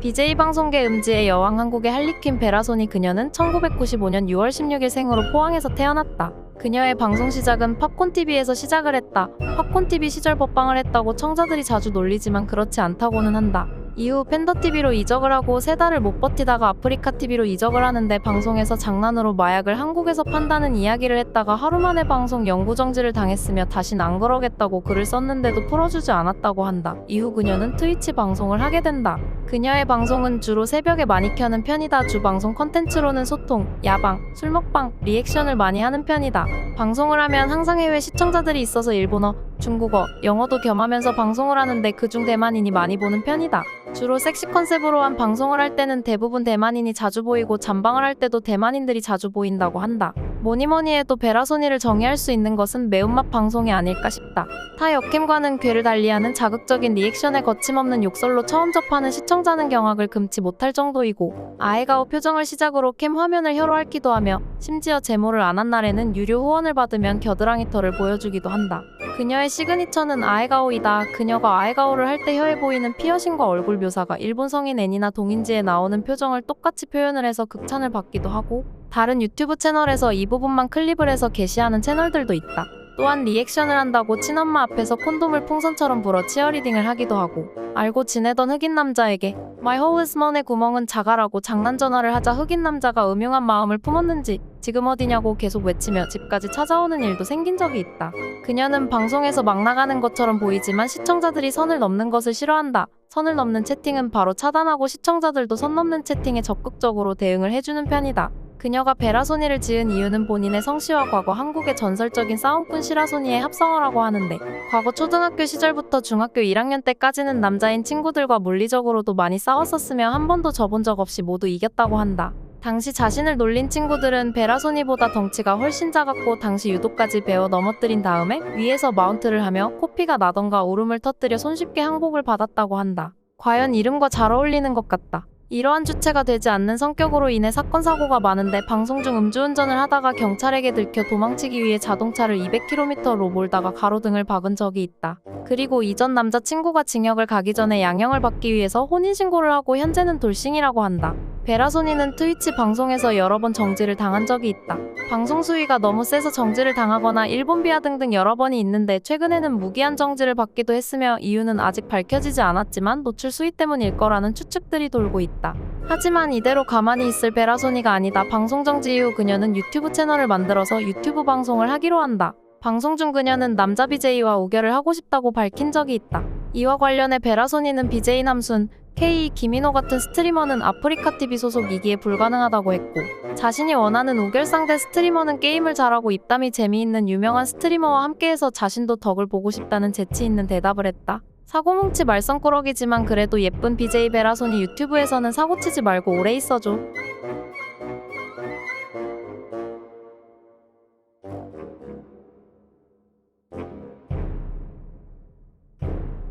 BJ 방송계 음지의 여왕 한국의 할리퀸 베라소니 그녀는 1995년 6월 16일 생으로 포항에서 태어났다. 그녀의 방송 시작은 팝콘TV에서 시작을 했다. 팝콘TV 시절 법방을 했다고 청자들이 자주 놀리지만 그렇지 않다고는 한다. 이후 팬더TV로 이적을 하고 3달을 못 버티다가 아프리카TV로 이적을 하는데 방송에서 장난으로 마약을 한국에서 판다는 이야기를 했다가 하루 만에 방송 영구정지를 당했으며 다신 안 그러겠다고 글을 썼는데도 풀어주지 않았다고 한다. 이후 그녀는 트위치 방송을 하게 된다. 그녀의 방송은 주로 새벽에 많이 켜는 편이다. 주 방송 컨텐츠로는 소통, 야방, 술 먹방, 리액션을 많이 하는 편이다. 방송을 하면 항상 해외 시청자들이 있어서 일본어, 중국어, 영어도 겸하면서 방송을 하는데 그중 대만인이 많이 보는 편이다. 주로 섹시 컨셉으로 한 방송을 할 때는 대부분 대만인이 자주 보이고 잠방을 할 때도 대만인들이 자주 보인다고 한다. 뭐니뭐니 해도 베라소니를 정의할 수 있는 것은 매운맛 방송이 아닐까 싶다. 타 역캠과는 궤를 달리하는 자극적인 리액션에 거침없는 욕설로 처음 접하는 시청자는 경악을 금치 못할 정도이고 아에가오 표정을 시작으로 캠 화면을 혀로 핥기도 하며 심지어 제모를 안 한 날에는 유료 후원을 받으면 겨드랑이 털을 보여주기도 한다. 그녀의 시그니처는 아에가오이다. 그녀가 아에가오를 할 때 혀에 보이는 피어싱과 얼굴 묘사가 일본 성인 애니나 동인지에 나오는 표정을 똑같이 표현을 해서 극찬을 받기도 하고 다른 유튜브 채널에서 이 부분만 클립을 해서 게시하는 채널들도 있다. 또한 리액션을 한다고 친엄마 앞에서 콘돔을 풍선처럼 불어 치어리딩을 하기도 하고 알고 지내던 흑인 남자에게 My husband의 구멍은 자가라고 장난 전화를 하자 흑인 남자가 음흉한 마음을 품었는지 지금 어디냐고 계속 외치며 집까지 찾아오는 일도 생긴 적이 있다. 그녀는 방송에서 막 나가는 것처럼 보이지만 시청자들이 선을 넘는 것을 싫어한다. 선을 넘는 채팅은 바로 차단하고 시청자들도 선 넘는 채팅에 적극적으로 대응을 해주는 편이다. 그녀가 베라소니를 지은 이유는 본인의 성씨와 과거 한국의 전설적인 싸움꾼 시라소니의 합성어라고 하는데 과거 초등학교 시절부터 중학교 1학년 때까지는 남자인 친구들과 물리적으로도 많이 싸웠었으며 한 번도 져본 적 없이 모두 이겼다고 한다. 당시 자신을 놀린 친구들은 베라소니보다 덩치가 훨씬 작았고 당시 유도까지 배워 넘어뜨린 다음에 위에서 마운트를 하며 코피가 나던가 울음을 터뜨려 손쉽게 항복을 받았다고 한다. 과연 이름과 잘 어울리는 것 같다. 이러한 주체가 되지 않는 성격으로 인해 사건 사고가 많은데 방송 중 음주운전을 하다가 경찰에게 들켜 도망치기 위해 자동차를 200km로 몰다가 가로등을 박은 적이 있다. 그리고 이전 남자친구가 징역을 가기 전에 양형을 받기 위해서 혼인신고를 하고 현재는 돌싱이라고 한다. 베라소니는 트위치 방송에서 여러 번 정지를 당한 적이 있다. 방송 수위가 너무 세서 정지를 당하거나 일본 비하 등등 여러 번이 있는데 최근에는 무기한 정지를 받기도 했으며 이유는 아직 밝혀지지 않았지만 노출 수위 때문일 거라는 추측들이 돌고 있다. 하지만 이대로 가만히 있을 베라소니가 아니다. 방송 정지 이후 그녀는 유튜브 채널을 만들어서 유튜브 방송을 하기로 한다. 방송 중 그녀는 남자 BJ와 우결을 하고 싶다고 밝힌 적이 있다. 이와 관련해 베라소니는 BJ 남순, K 김인호 같은 스트리머는 아프리카TV 소속 이기에 불가능하다고 했고 자신이 원하는 우결 상대 스트리머는 게임을 잘하고 입담이 재미있는 유명한 스트리머와 함께해서 자신도 덕을 보고 싶다는 재치 있는 대답을 했다. 사고뭉치 말썽꾸러기지만 그래도 예쁜 BJ 베라소니 유튜브에서는 사고치지 말고 오래 있어줘.